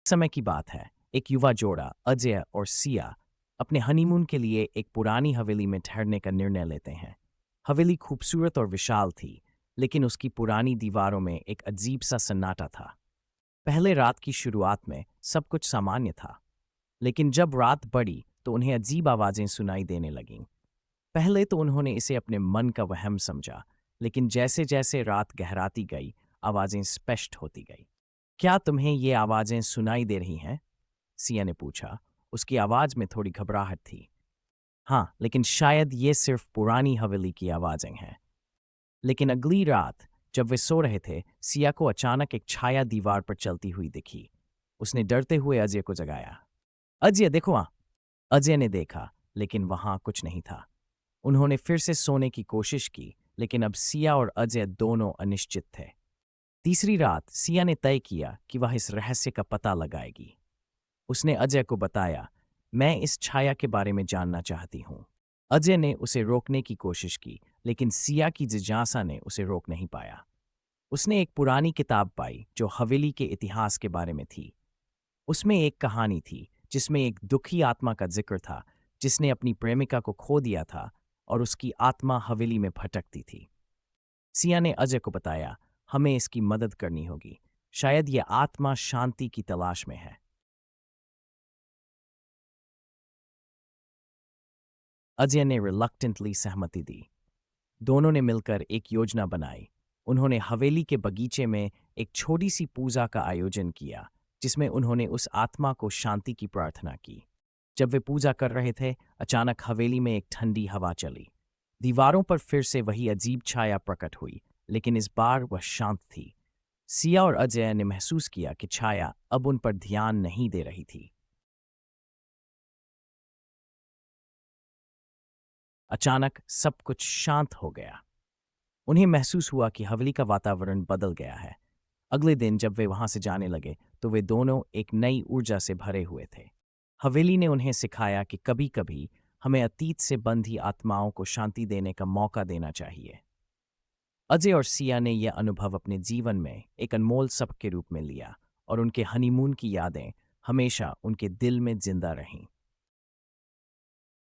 समय की बात है, एक युवा जोड़ा अजय और सिया अपने हनीमून के लिए एक पुरानी हवेली में ठहरने का निर्णय लेते हैं। हवेली खूबसूरत और विशाल थी, लेकिन उसकी पुरानी दीवारों में एक अजीब सा सन्नाटा था। पहले रात की शुरुआत में सब कुछ सामान्य था, लेकिन जब रात बढ़ी तो उन्हें अजीब आवाजें सुनाई देने लगीं। पहले तो उन्होंने इसे अपने मन का वहम समझा, लेकिन जैसे जैसे रात गहराती गई, आवाजें स्पष्ट होती गई। क्या तुम्हें ये आवाजें सुनाई दे रही हैं? सिया ने पूछा। उसकी आवाज में थोड़ी घबराहट थी। हाँ, लेकिन शायद ये सिर्फ पुरानी हवेली की आवाजें हैं। लेकिन अगली रात जब वे सो रहे थे, सिया को अचानक एक छाया दीवार पर चलती हुई दिखी। उसने डरते हुए अजय को जगाया। अजय देखो वहां। अजय ने देखा, लेकिन वहां कुछ नहीं था। उन्होंने फिर से सोने की कोशिश की, लेकिन अब सिया और अजय दोनों अनिश्चित थे। तीसरी रात सिया ने तय किया कि वह इस रहस्य का पता लगाएगी। उसने अजय को बताया, मैं इस छाया के बारे में जानना चाहती हूँ। अजय ने उसे रोकने की कोशिश की, लेकिन सिया की जिज्ञासा ने उसे रोक नहीं पाया। उसने एक पुरानी किताब पाई जो हवेली के इतिहास के बारे में थी। उसमें एक कहानी थी जिसमें एक दुखी आत्मा का जिक्र था, जिसने अपनी प्रेमिका को खो दिया था और उसकी आत्मा हवेली में भटकती थी। सिया ने अजय को बताया, हमें इसकी मदद करनी होगी। शायद यह आत्मा शांति की तलाश में है। अजय ने रिलक्टेंटली सहमति दी। दोनों ने मिलकर एक योजना बनाई। उन्होंने हवेली के बगीचे में एक छोटी सी पूजा का आयोजन किया, जिसमें उन्होंने उस आत्मा को शांति की प्रार्थना की। जब वे पूजा कर रहे थे, अचानक हवेली में एक ठंडी हवा चली। दीवारों पर फिर से वही अजीब छाया प्रकट हुई, लेकिन इस बार वह शांत थी। सिया और अजय ने महसूस किया कि छाया अब उन पर ध्यान नहीं दे रही थी। अचानक सब कुछ शांत हो गया। उन्हें महसूस हुआ कि हवेली का वातावरण बदल गया है। अगले दिन जब वे वहां से जाने लगे तो वे दोनों एक नई ऊर्जा से भरे हुए थे। हवेली ने उन्हें सिखाया कि कभी-कभी हमें अतीत से बंधी आत्माओं को शांति देने का मौका देना चाहिए। अजय और सिया ने यह अनुभव अपने जीवन में एक अनमोल सबक के रूप में लिया और उनके हनीमून की यादें हमेशा उनके दिल में जिंदा रहीं।